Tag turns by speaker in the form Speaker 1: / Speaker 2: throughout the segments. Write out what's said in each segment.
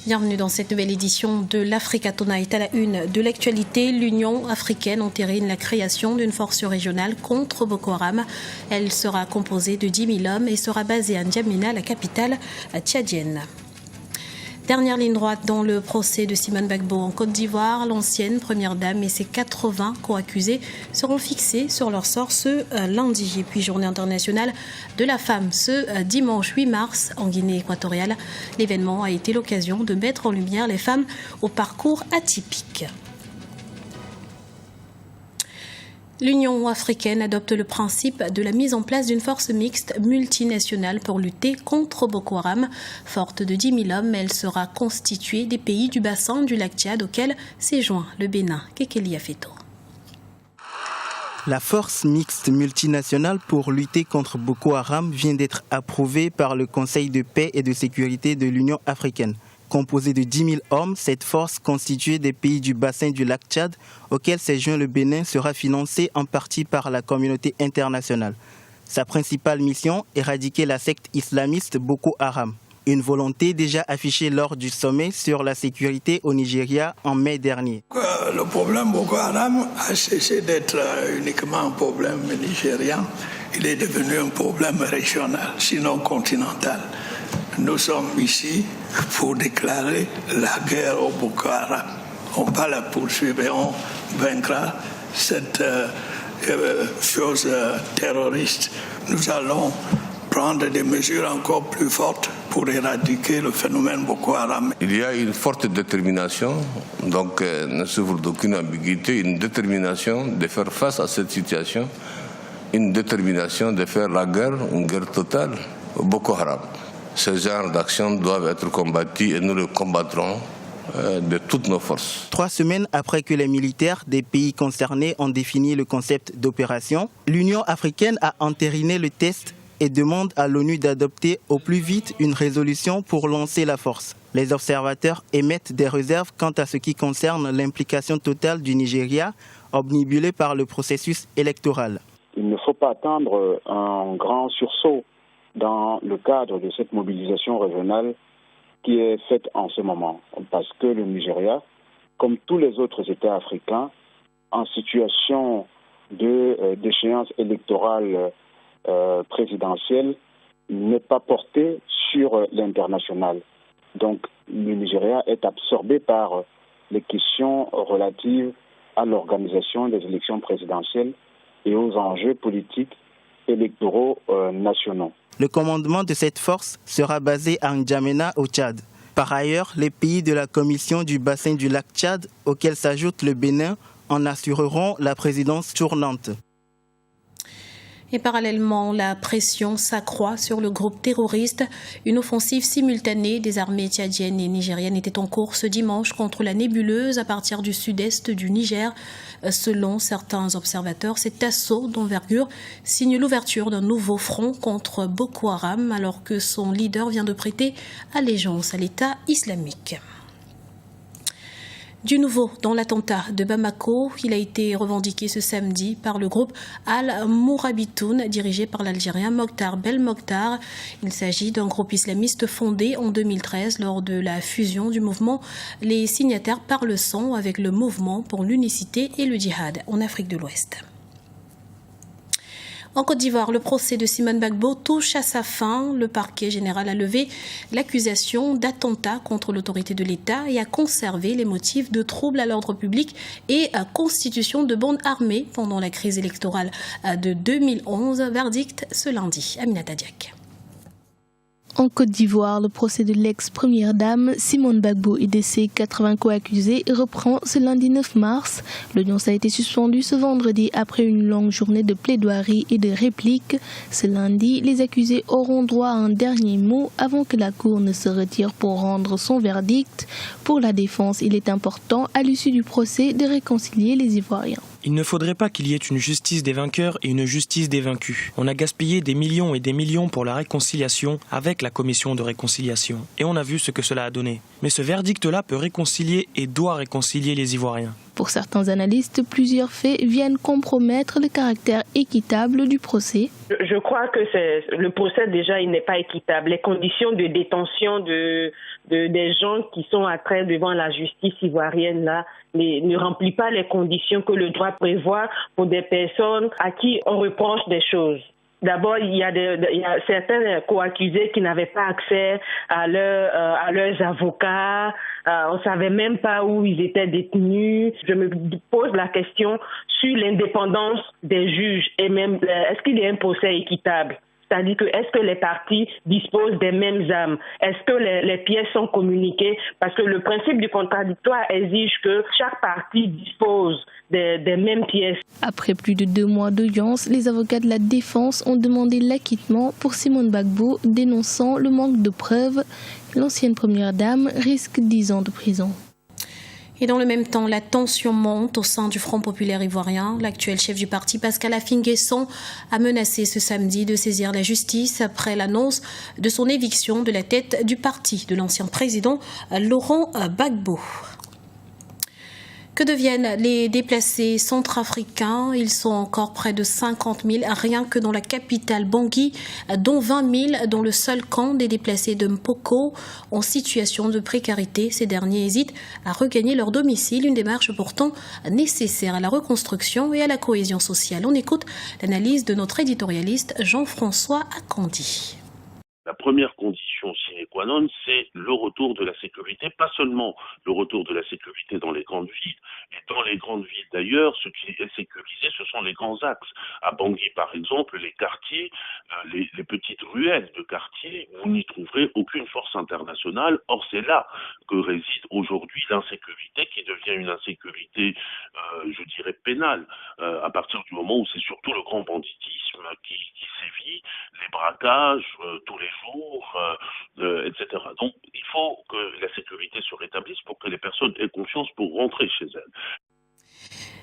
Speaker 1: Bienvenue dans cette nouvelle édition de l'Africa Tonight. À la une de l'actualité, l'Union africaine entérine la création d'une force régionale contre Boko Haram. Elle sera composée de 10 000 hommes et sera basée à N'Djamena, la capitale tchadienne. Dernière ligne droite dans le procès de Simone Gbagbo en Côte d'Ivoire. L'ancienne première dame et ses 80 co-accusés seront fixés sur leur sort ce lundi. Et puis journée internationale de la femme ce dimanche 8 mars en Guinée équatoriale. L'événement a été l'occasion de mettre en lumière les femmes au parcours atypique. L'Union africaine adopte le principe de la mise en place d'une force mixte multinationale pour lutter contre Boko Haram. Forte de 10 000 hommes, elle sera constituée des pays du bassin du lac Tchad auquel s'est joint le Bénin. Kekeli Afeto.
Speaker 2: La force mixte multinationale pour lutter contre Boko Haram vient d'être approuvée par le Conseil de paix et de sécurité de l'Union africaine. Composée de 10 000 hommes, cette force constituée des pays du bassin du lac Tchad, auquel s'est joint le Bénin, sera financée en partie par la communauté internationale. Sa principale mission, éradiquer la secte islamiste Boko Haram. Une volonté déjà affichée lors du sommet sur la sécurité au Nigeria en mai dernier.
Speaker 3: Le problème Boko Haram a cessé d'être uniquement un problème nigérian. Il est devenu un problème régional, sinon continental. Nous sommes ici pour déclarer la guerre au Boko Haram. On va la poursuivre et on vaincra cette chose terroriste. Nous allons prendre des mesures encore plus fortes pour éradiquer le phénomène Boko Haram.
Speaker 4: Il y a une forte détermination, donc ne souffre d'aucune ambiguïté, une détermination de faire face à cette situation, une détermination de faire la guerre, une guerre totale au Boko Haram. Ce genre d'actions doivent être combattues et nous le combattrons de toutes nos forces.
Speaker 2: 3 semaines après que les militaires des pays concernés ont défini le concept d'opération, l'Union africaine a entériné le test et demande à l'ONU d'adopter au plus vite une résolution pour lancer la force. Les observateurs émettent des réserves quant à ce qui concerne l'implication totale du Nigeria, obnubilé par le processus électoral.
Speaker 5: Il ne faut pas attendre un grand sursaut dans le cadre de cette mobilisation régionale qui est faite en ce moment. Parce que le Nigeria, comme tous les autres États africains, en situation d'échéance électorale présidentielle, n'est pas porté sur l'international. Donc le Nigeria est absorbé par les questions relatives à l'organisation des élections présidentielles et aux enjeux politiques électoraux nationaux.
Speaker 2: Le commandement de cette force sera basé à N'Djamena au Tchad. Par ailleurs, les pays de la commission du bassin du lac Tchad, auxquels s'ajoute le Bénin, en assureront la présidence tournante.
Speaker 1: Et parallèlement, la pression s'accroît sur le groupe terroriste. Une offensive simultanée des armées tchadiennes et nigériennes était en cours ce dimanche contre la nébuleuse à partir du sud-est du Niger. Selon certains observateurs, cet assaut d'envergure signe l'ouverture d'un nouveau front contre Boko Haram alors que son leader vient de prêter allégeance à l'État islamique. Du nouveau dans l'attentat de Bamako, il a été revendiqué ce samedi par le groupe Al-Mourabitoun dirigé par l'Algérien Mokhtar Belmokhtar. Il s'agit d'un groupe islamiste fondé en 2013 lors de la fusion du mouvement Les Signataires par le sang avec le mouvement pour l'unicité et le djihad en Afrique de l'Ouest. En Côte d'Ivoire, le procès de Simone Gbagbo touche à sa fin. Le parquet général a levé l'accusation d'attentat contre l'autorité de l'État et a conservé les motifs de troubles à l'ordre public et constitution de bandes armées pendant la crise électorale de 2011. Verdict ce lundi. Aminata Diak.
Speaker 6: En Côte d'Ivoire, le procès de l'ex-première dame Simone Gbagbo et de ses 80 co-accusés reprend ce lundi 9 mars. L'audience a été suspendue ce vendredi après une longue journée de plaidoirie et de répliques. Ce lundi, les accusés auront droit à un dernier mot avant que la Cour ne se retire pour rendre son verdict. Pour la défense, il est important, à l'issue du procès, de réconcilier les Ivoiriens.
Speaker 7: Il ne faudrait pas qu'il y ait une justice des vainqueurs et une justice des vaincus. On a gaspillé des millions et des millions pour la réconciliation avec la commission de réconciliation. Et on a vu ce que cela a donné. Mais ce verdict-là peut réconcilier et doit réconcilier les Ivoiriens.
Speaker 6: Pour certains analystes, plusieurs faits viennent compromettre le caractère équitable du procès.
Speaker 8: Je crois que le procès déjà il n'est pas équitable. Les conditions de détention de des gens qui sont à trait devant la justice ivoirienne là ne remplit pas les conditions que le droit prévoit pour des personnes à qui on reproche des choses. D'abord, il y a certains co-accusés qui n'avaient pas accès à leurs avocats. On savait même pas où ils étaient détenus. Je me pose la question sur l'indépendance des juges et même est-ce qu'il y a un procès équitable? C'est-à-dire que est-ce que les parties disposent des mêmes armes? Est-ce que les pièces sont communiquées? Parce que le principe du contradictoire exige que chaque partie dispose des mêmes pièces.
Speaker 6: Après plus de 2 mois d'audience, les avocats de la défense ont demandé l'acquittement pour Simone Gbagbo, dénonçant le manque de preuves. L'ancienne première dame risque 10 ans de prison.
Speaker 1: Et dans le même temps, la tension monte au sein du Front populaire ivoirien. L'actuel chef du parti, Pascal Affi-N'Guessan, a menacé ce samedi de saisir la justice après l'annonce de son éviction de la tête du parti de l'ancien président Laurent Gbagbo. Que deviennent les déplacés centrafricains? Ils sont encore près de 50 000, rien que dans la capitale Bangui, dont 20 000 dans le seul camp des déplacés de Mpoko, en situation de précarité. Ces derniers hésitent à regagner leur domicile, une démarche pourtant nécessaire à la reconstruction et à la cohésion sociale. On écoute l'analyse de notre éditorialiste Jean-François Akandi.
Speaker 9: La première condition sine qua non, c'est le retour de la sécurité, pas seulement le retour de la sécurité dans les grandes villes. Et dans les grandes villes d'ailleurs, ce qui est sécurisé, ce sont les grands axes. À Bangui, par exemple, les quartiers, les petites ruelles de quartiers, vous n'y trouverez aucune force internationale. Or, c'est là que réside aujourd'hui l'insécurité, qui devient une insécurité, je dirais, pénale, à partir du moment où c'est surtout le grand banditisme qui sévit, les braquages tous les jours, etc. Donc, il faut que la sécurité se rétablisse pour que les personnes aient confiance pour rentrer chez elles.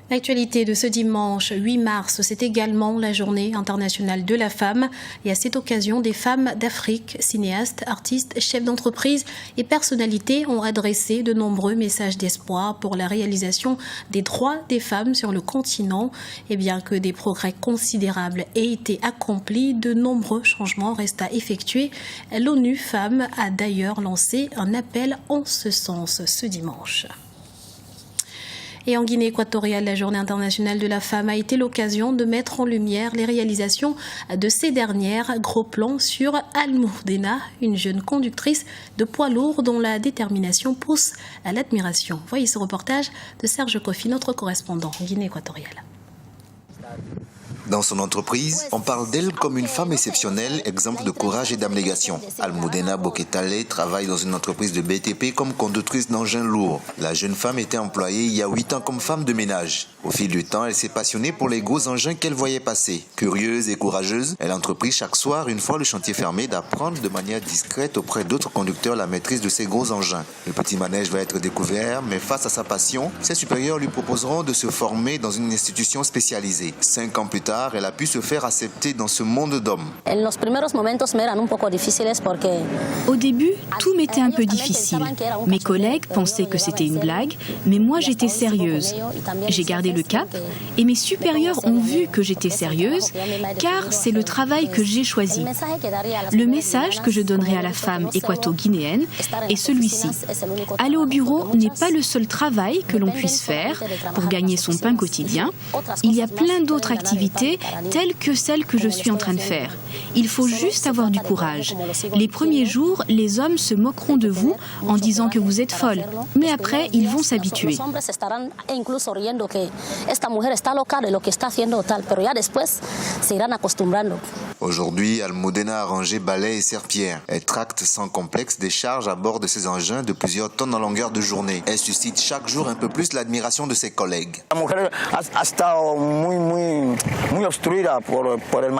Speaker 1: L'actualité de ce dimanche 8 mars, c'est également la journée internationale de la femme. Et à cette occasion, des femmes d'Afrique, cinéastes, artistes, chefs d'entreprise et personnalités ont adressé de nombreux messages d'espoir pour la réalisation des droits des femmes sur le continent. Et bien que des progrès considérables aient été accomplis, de nombreux changements restent à effectuer. L'ONU Femmes a d'ailleurs lancé un appel en ce sens ce dimanche. Et en Guinée équatoriale, la Journée internationale de la femme a été l'occasion de mettre en lumière les réalisations de ces dernières. Gros plan sur Almudena, une jeune conductrice de poids lourd dont la détermination pousse à l'admiration. Voyez ce reportage de Serge Kofi, notre correspondant en Guinée équatoriale.
Speaker 10: Dans son entreprise, on parle d'elle comme une femme exceptionnelle, exemple de courage et d'abnégation. Almudena Boketale travaille dans une entreprise de BTP comme conductrice d'engins lourds. La jeune femme était employée il y a 8 ans comme femme de ménage. Au fil du temps, elle s'est passionnée pour les gros engins qu'elle voyait passer. Curieuse et courageuse, elle entreprit chaque soir, une fois le chantier fermé, d'apprendre de manière discrète auprès d'autres conducteurs la maîtrise de ces gros engins. Le petit manège va être découvert, mais face à sa passion, ses supérieurs lui proposeront de se former dans une institution spécialisée. 5 ans plus tard, elle a pu se faire accepter dans ce monde d'hommes.
Speaker 11: Au début, tout m'était un peu difficile. Mes collègues pensaient que c'était une blague, mais moi j'étais sérieuse. J'ai gardé le cap et mes supérieurs ont vu que j'étais sérieuse car c'est le travail que j'ai choisi. Le message que je donnerai à la femme équato-guinéenne est celui-ci. Aller au bureau n'est pas le seul travail que l'on puisse faire pour gagner son pain quotidien. Il y a plein d'autres activités telles que celles que je suis en train de faire. Il faut juste avoir du courage. Les premiers jours, les hommes se moqueront de vous en disant que vous êtes folle. Mais après, ils vont s'habituer.
Speaker 10: Aujourd'hui, Almudena a rangé balais et serpillères. Elle tracte sans complexe des charges à bord de ses engins de plusieurs tonnes en longueur de journée. Elle suscite chaque jour un peu plus l'admiration de ses collègues.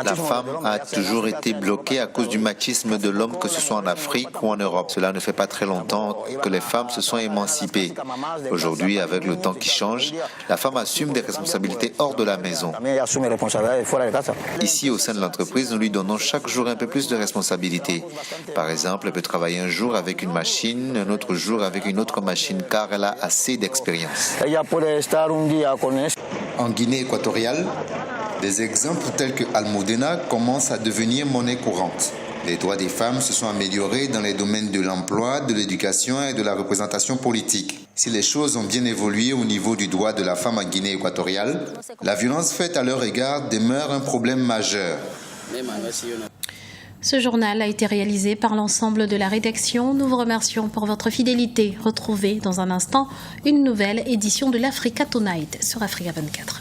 Speaker 10: La femme a toujours été bloquée à cause du machisme de l'homme, que ce soit en Afrique ou en Europe. Cela ne fait pas très longtemps que les femmes se sont émancipées. Aujourd'hui, avec le temps qui change, la femme assume des responsabilités hors de la maison. Ici, au sein de l'entreprise, nous lui donnons chaque jour un peu plus de responsabilités. Par exemple, elle peut travailler un jour avec une machine, un autre jour avec une autre machine, car elle a assez d'expérience. En Guinée équatoriale, des exemples tels que Almudena commencent à devenir monnaie courante.
Speaker 12: Les droits des femmes se sont améliorés dans les domaines de l'emploi, de l'éducation et de la représentation politique. Si les choses ont bien évolué au niveau du droit de la femme en Guinée équatoriale, la violence faite à leur égard demeure un problème majeur.
Speaker 1: Ce journal a été réalisé par l'ensemble de la rédaction. Nous vous remercions pour votre fidélité. Retrouvez dans un instant une nouvelle édition de l'Africa Tonight sur Africa 24.